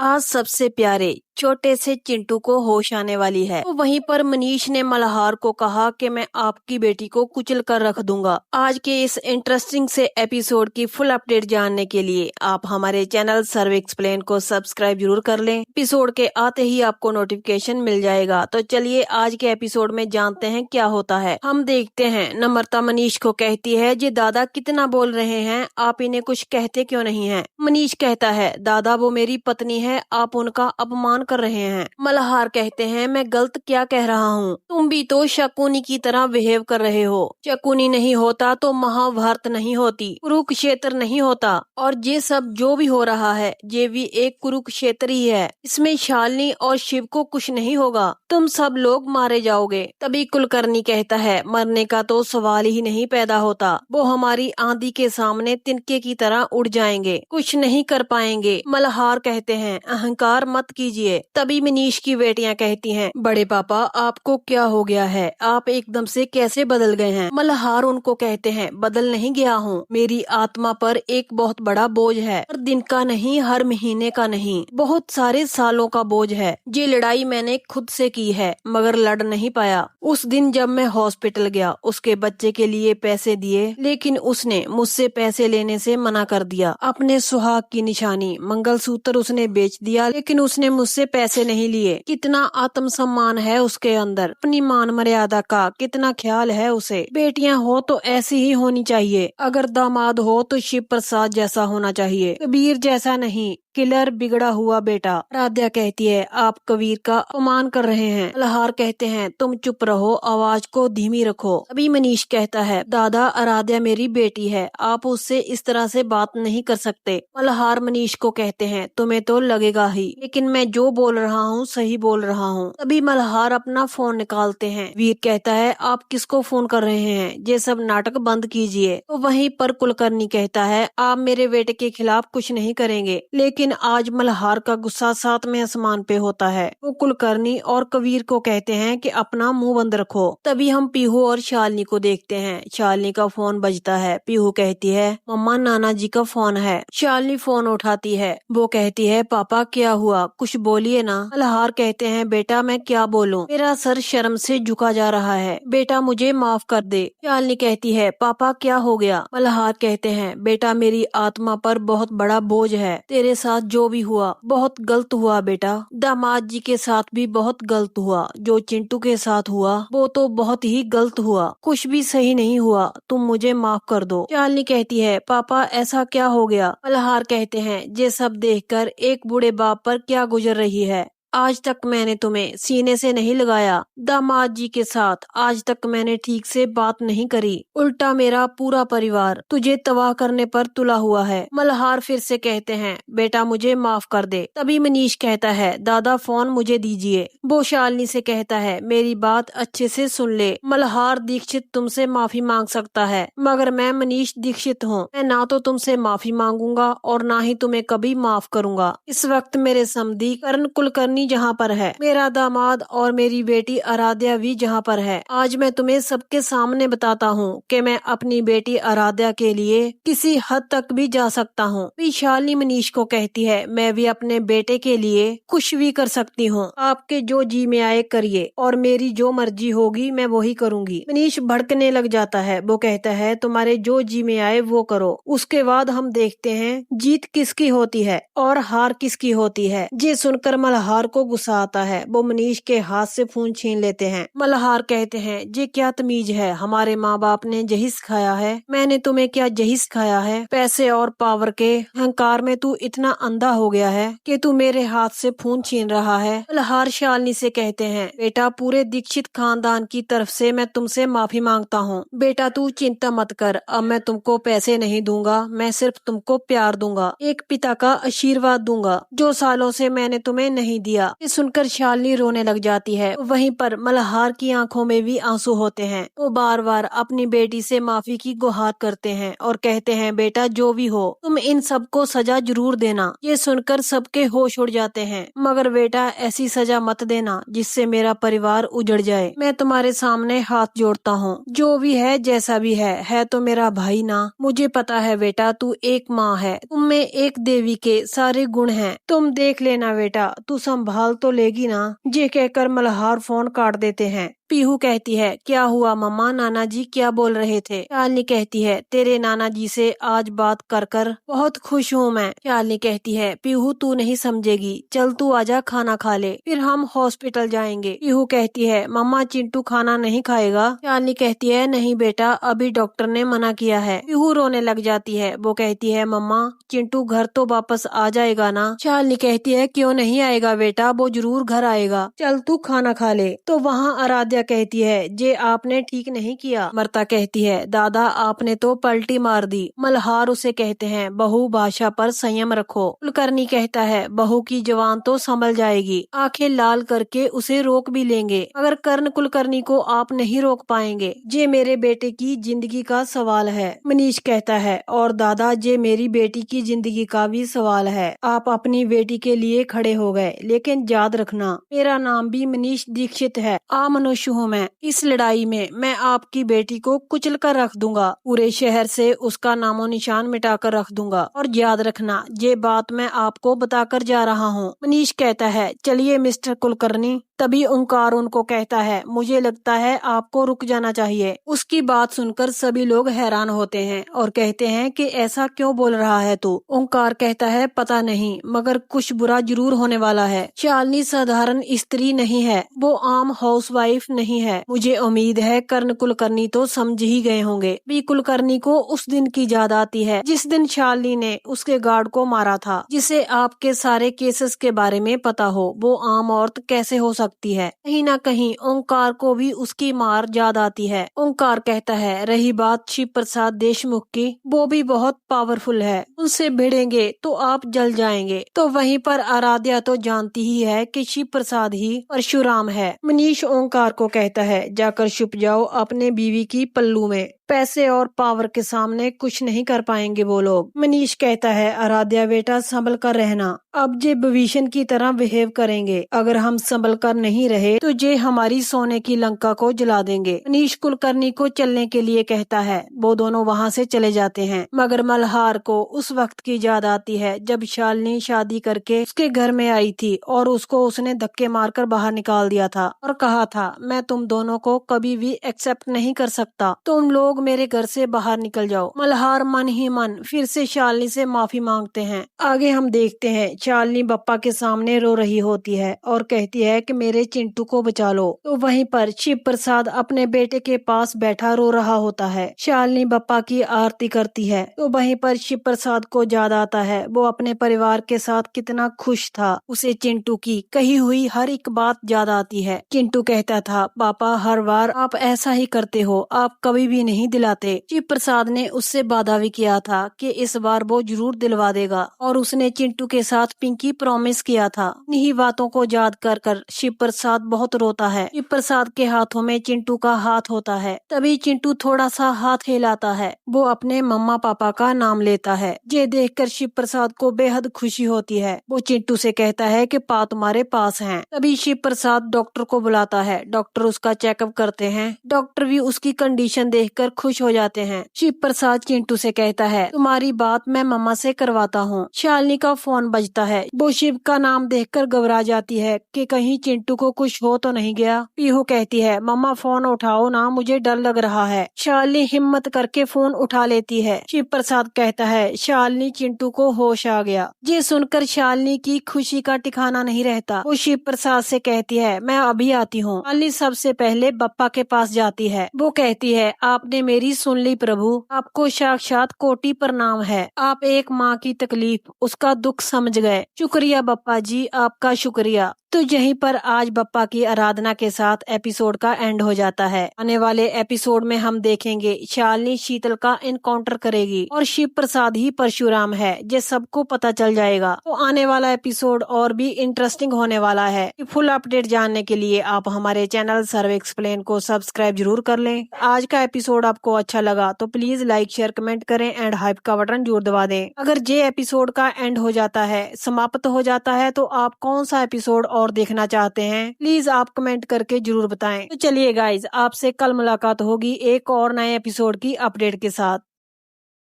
आज सबसे प्यारे छोटे से चिंटू को होश आने वाली है। तो वहीं पर मनीष ने मल्हार को कहा कि मैं आपकी बेटी को कुचल कर रख दूंगा। आज के इस इंटरेस्टिंग से एपिसोड की फुल अपडेट जानने के लिए आप हमारे चैनल सर्व एक्सप्लेन को सब्सक्राइब जरूर कर लें। एपिसोड के आते ही आपको नोटिफिकेशन मिल जाएगा। तो चलिए आज के एपिसोड में जानते हैं क्या होता है। हम देखते हैं नम्रता मनीष को कहती है, जी दादा कितना बोल रहे हैं, आप इन्हें कुछ कहते क्यों नहीं है। मनीष कहता है, दादा वो मेरी पत्नी है, आप उनका अपमान कर रहे हैं। मल्हार कहते हैं, मैं गलत क्या कह रहा हूँ, तुम भी तो शकुनी की तरह बिहेव कर रहे हो। शकुनी नहीं होता तो महाभारत नहीं होती, कुरुक्षेत्र नहीं होता, और ये सब जो भी हो रहा है ये भी एक कुरुक्षेत्र ही है। इसमें शालिनी और शिव को कुछ नहीं होगा, तुम सब लोग मारे जाओगे। तभी कुलकर्णी कहता है, मरने का तो सवाल ही नहीं पैदा होता, वो हमारी आंधी के सामने तिनके की तरह उड़ जाएंगे, कुछ नहीं कर पाएंगे। मल्हार कहते हैं, अहंकार मत कीजिए। तभी मनीष की बेटियां कहती हैं, बड़े पापा आपको क्या हो गया है, आप एकदम से कैसे बदल गए हैं। मल्हार उनको कहते हैं, बदल नहीं गया हूँ, मेरी आत्मा पर एक बहुत बड़ा बोझ है, हर दिन का नहीं, हर महीने का नहीं, बहुत सारे सालों का बोझ है। ये लड़ाई मैंने खुद से की है मगर लड़ नहीं पाया। उस दिन जब मैं हॉस्पिटल गया, उसके बच्चे के लिए पैसे दिए, लेकिन उसने मुझसे पैसे लेने से मना कर दिया। अपने सुहाग की निशानी मंगलसूत्र उसने बेच दिया, लेकिन उसने मुझसे पैसे नहीं लिए। कितना आत्मसम्मान है उसके अंदर, अपनी मान मर्यादा का कितना ख्याल है उसे। बेटियां हो तो ऐसी ही होनी चाहिए, अगर दामाद हो तो शिव प्रसाद जैसा होना चाहिए, कबीर जैसा नहीं, किलर बिगड़ा हुआ बेटा। राध्या कहती है, आप कबीर का अपमान कर रहे हैं। मल्हार कहते हैं, तुम चुप रहो, आवाज को धीमी रखो। अभी मनीष कहता है, दादा आराध्या मेरी बेटी है, आप उससे इस तरह से बात नहीं कर सकते। मल्हार मनीष को कहते हैं, तुम्हें तो लगेगा ही, लेकिन मैं जो बोल रहा हूँ सही बोल रहा हूँ। तभी मल्हार अपना फोन निकालते हैं। वीर कहता है, आप किसको फोन कर रहे हैं, ये सब नाटक बंद कीजिए। तो वहीं पर कुलकर्णी कहता है, आप मेरे बेटे के खिलाफ कुछ नहीं करेंगे, लेकिन आज मल्हार का गुस्सा सातवें आसमान पे होता है। वो कुलकर्णी और कबीर को कहते हैं कि अपना मुंह बंद रखो। तभी हम पीहू और शालिनी को देखते हैं। शालिनी का फोन बजता है। पीहू कहती है, मम्मा नाना जी का फोन है। शालिनी फोन उठाती है। वो कहती है, पापा क्या हुआ, कुछ बोलिए ना। मल्हार कहते हैं, बेटा मैं क्या बोलूं, मेरा सर शर्म से झुका जा रहा है, बेटा मुझे माफ कर दे। शालिनी कहती है, पापा क्या हो गया। मल्हार कहते हैं, बेटा मेरी आत्मा पर बहुत बड़ा बोझ है, तेरे साथ जो भी हुआ बहुत गलत हुआ बेटा। दामाद जी के साथ भी बहुत गलत हुआ, जो चिंटू के साथ हुआ वो तो बहुत ही गलत हुआ, कुछ भी सही नहीं हुआ, तुम मुझे माफ कर दो। शालिनी कहती है, पापा ऐसा क्या हो गया। मल्हार कहते हैं, ये सब देखकर एक बूढ़े बाप पर क्या गुजर रही है। आज तक मैंने तुम्हें सीने से नहीं लगाया, दामाद जी के साथ आज तक मैंने ठीक से बात नहीं करी, उल्टा मेरा पूरा परिवार तुझे तबाह करने पर तुला हुआ है। मल्हार फिर से कहते हैं, बेटा मुझे माफ कर दे। तभी मनीष कहता है, दादा फोन मुझे दीजिए। वो शालिनी से कहता है, मेरी बात अच्छे से सुन ले, मल्हार दीक्षित तुमसे माफी मांग सकता है, मगर मैं मनीष दीक्षित हूँ, मैं ना तो तुमसे माफी मांगूंगा और ना ही तुम्हें कभी माफ करूंगा। इस वक्त मेरे समधी करण कुलकर्णी जहाँ पर है, मेरा दामाद और मेरी बेटी आराध्या भी जहाँ पर है। आज मैं तुम्हें सबके सामने बताता हूँ कि मैं अपनी बेटी आराध्या के लिए किसी हद तक भी जा सकता हूँ। शालिनी मनीष को कहती है, मैं भी अपने बेटे के लिए कुछ भी कर सकती हूँ, आपके जो जी में आए करिए और मेरी जो मर्जी होगी मैं वही करूँगी। मनीष भड़कने लग जाता है। वो कहता है, तुम्हारे जो जी में आए वो करो, उसके बाद हम देखते हैं जीत किसकी होती है और हार किसकी होती है। ये सुनकर मल्हार को गुस्सा आता है। वो मनीष के हाथ से फोन छीन लेते हैं। मल्हार कहते हैं, ये क्या तमीज है, हमारे माँ बाप ने यही सिखाया है, मैंने तुम्हें क्या यही सिखाया है। पैसे और पावर के अहंकार में तू इतना अंधा हो गया है कि तू मेरे हाथ से फोन छीन रहा है। मल्हार शालिनी से कहते हैं, बेटा पूरे दीक्षित खानदान की तरफ से मैं तुमसे माफी मांगता हूँ। बेटा तू चिंता मत कर, अब मैं तुमको पैसे नहीं दूंगा, मैं सिर्फ तुमको प्यार दूंगा, एक पिता का आशीर्वाद दूंगा, जो सालों से मैंने तुम्हें नहीं दिया। दिया। ये सुनकर शालिनी रोने लग जाती है। वहीं पर मल्हार की आंखों में भी आंसू होते हैं। वो बार बार अपनी बेटी से माफी की गुहार करते हैं और कहते हैं, बेटा जो भी हो तुम इन सबको सजा जरूर देना। ये सुनकर सबके होश उड़ जाते हैं। मगर बेटा ऐसी सजा मत देना जिससे मेरा परिवार उजड़ जाए। मैं तुम्हारे सामने हाथ जोड़ता हूँ। जो भी है जैसा भी है तो मेरा भाई ना। मुझे पता है बेटा तू एक माँ है, तुम में एक देवी के सारे गुण हैं। तुम देख लेना बेटा, तू संभाल तो लेगी ना। ये कहकर मल्हार फोन काट देते हैं। पीहू कहती है, क्या हुआ मम्मा, नाना जी क्या बोल रहे थे? शालिनी कहती है, तेरे नाना जी से आज बात कर कर बहुत खुश हूँ मैं। शालिनी कहती है, पीहू तू नहीं समझेगी, चल तू आजा खाना खा ले, फिर हम हॉस्पिटल जाएंगे। पीहू कहती है, मम्मा चिंटू खाना नहीं खाएगा? शालिनी कहती है, नहीं बेटा अभी डॉक्टर ने मना किया है। पीहू रोने लग जाती है। वो कहती है, मम्मा चिंटू घर तो वापस आ जाएगा ना? शालिनी कहती है, क्यों नहीं आएगा बेटा, वो जरूर घर आएगा, चल तू खाना खा ले। तो वहाँ आराध्या कहती है, जे आपने ठीक नहीं किया। मर्ता कहती है, दादा आपने तो पलटी मार दी। मल्हार उसे कहते हैं, बहू भाषा पर संयम रखो। कुलकर्णी कहता है, बहू की जवान तो संभल जाएगी, आंखें लाल करके उसे रोक भी लेंगे, मगर कर्ण कुलकर्णी को आप नहीं रोक पाएंगे। जे मेरे बेटे की जिंदगी का सवाल है। मनीष कहता है, और दादा जे मेरी बेटी की जिंदगी का भी सवाल है। आप अपनी बेटी के लिए खड़े हो गए, लेकिन याद रखना मेरा नाम भी मनीष दीक्षित है। आ मनुष्य हूँ मैं। इस लड़ाई में मैं आपकी बेटी को कुचल कर रख दूंगा, पूरे शहर से उसका नामो निशान मिटा कर रख दूंगा। और याद रखना ये बात मैं आपको बताकर जा रहा हूँ। मनीष कहता है, चलिए मिस्टर कुलकर्णी। तभी ओंकार उनको कहता है, मुझे लगता है आपको रुक जाना चाहिए। उसकी बात सुनकर सभी लोग हैरान होते हैं और कहते हैं कि ऐसा क्यों बोल रहा है तू? ओंकार कहता है, पता नहीं, मगर कुछ बुरा जरूर होने वाला है। शालिनी साधारण स्त्री नहीं है, वो आम हाउसवाइफ नहीं है। मुझे उम्मीद है कर्ण कुलकर्णी तो समझ ही गए होंगे। बी कुलकर्णी को उस दिन की याद आती है जिस दिन शालिनी ने उसके गार्ड को मारा था। जिसे आपके सारे केसेस के बारे में पता हो, वो आम औरत कैसे हो सकती है? कहीं ना कहीं ओंकार को भी उसकी मार याद आती है। ओंकार कहता है, रही बात शिव प्रसाद देशमुख की, वो भी बहुत पावरफुल है, उनसे भिड़ेंगे तो आप जल जाएंगे। तो वहीं पर आराध्या तो जानती ही है कि शिव प्रसाद ही परशुराम है। मनीष ओंकार को कहता है, जाकर छुप जाओ अपने बीवी की पल्लू में, पैसे और पावर के सामने कुछ नहीं कर पाएंगे वो लोग। मनीष कहता है, आराध्या बेटा संभल कर रहना, अब जे भविष्य की तरह बिहेव करेंगे, अगर हम संभल कर नहीं रहे तो जे हमारी सोने की लंका को जला देंगे। मनीष कुलकर्णी को चलने के लिए कहता है। वो दोनों वहाँ से चले जाते हैं, मगर मल्हार को उस वक्त की याद आती है जब शालिनी शादी करके उसके घर में आई थी और उसको उसने धक्के मारकर बाहर निकाल दिया था और कहा था, मैं तुम दोनों को कभी भी एक्सेप्ट नहीं कर सकता, तुम लोग मेरे घर से बाहर निकल जाओ। मल्हार मन ही मन फिर से शालिनी से माफी मांगते हैं। आगे हम देखते हैं शालिनी बप्पा के सामने रो रही होती है और कहती है कि मेरे चिंटू को बचा लो। तो वहीं पर शिव प्रसाद अपने बेटे के पास बैठा रो रहा होता है। शालिनी बप्पा की आरती करती है। तो वहीं पर शिव प्रसाद को याद आता है वो अपने परिवार के साथ कितना खुश था। उसे चिंटू की कही हुई हर एक बात याद आती है। चिंटू कहता था, पापा हर बार आप ऐसा ही करते हो, आप कभी भी नहीं दिलाते। शिव प्रसाद ने उससे वादा भी किया था कि इस बार वो जरूर दिलवा देगा और उसने चिंटू के साथ पिंकी प्रॉमिस किया था। इन्हीं बातों को याद कर कर शिव प्रसाद बहुत रोता है। शिव प्रसाद के हाथों में चिंटू का हाथ होता है। तभी चिंटू थोड़ा सा हाथ हिलाता है। वो अपने मम्मा पापा का नाम लेता है। ये देखकर शिव प्रसाद को बेहद खुशी होती है। वो चिंटू से कहता है कि पा तुम्हारे पास हैं। तभी शिव प्रसाद डॉक्टर को बुलाता है। डॉक्टर उसका चेकअप करते हैं। डॉक्टर भी उसकी कंडीशन देखकर खुश हो जाते हैं। शिव प्रसाद चिंटू से कहता है, तुम्हारी बात मैं मम्मा से करवाता हूँ। शालिनी का फोन बजता है। वो शिव का नाम देखकर घबरा जाती है कि कहीं चिंटू को कुछ हो तो नहीं गया। पीहू कहती है, मम्मा फोन उठाओ ना, मुझे डर लग रहा है। शालिनी हिम्मत करके फोन उठा लेती है। शिव प्रसाद कहता है, शालिनी चिंटू को होश आ गया। ये सुनकर शालिनी की खुशी का ठिकाना नहीं रहता। वो शिव प्रसाद से कहती है, मैं अभी आती हूँ। शालिनी सबसे पहले बप्पा के पास जाती है। वो कहती है, आपने मेरी सुन ली प्रभु, आपको साक्षात कोटि प्रणाम है। आप एक माँ की तकलीफ, उसका दुख समझ गए। शुक्रिया बप्पा जी, आपका शुक्रिया। तो यहीं पर आज बप्पा की आराधना के साथ एपिसोड का एंड हो जाता है। आने वाले एपिसोड में हम देखेंगे शालिनी शीतल का इनकाउंटर करेगी और शिव प्रसाद ही परशुराम है, ये सबको पता चल जाएगा। तो आने वाला एपिसोड और भी इंटरेस्टिंग होने वाला है। फुल अपडेट जानने के लिए आप हमारे चैनल सर्वे एक्सप्लेन को सब्सक्राइब जरूर कर लें। आज का एपिसोड आपको अच्छा लगा तो प्लीज लाइक शेयर कमेंट करें एंड हाइप का बटन जरूर दबा दें। अगर ये एपिसोड का एंड हो जाता है, समाप्त हो जाता है, तो आप कौन सा एपिसोड और देखना चाहते हैं प्लीज आप कमेंट करके जरूर बताएं। तो चलिए गाइज, आपसे कल मुलाकात होगी एक और नए एपिसोड की अपडेट के साथ।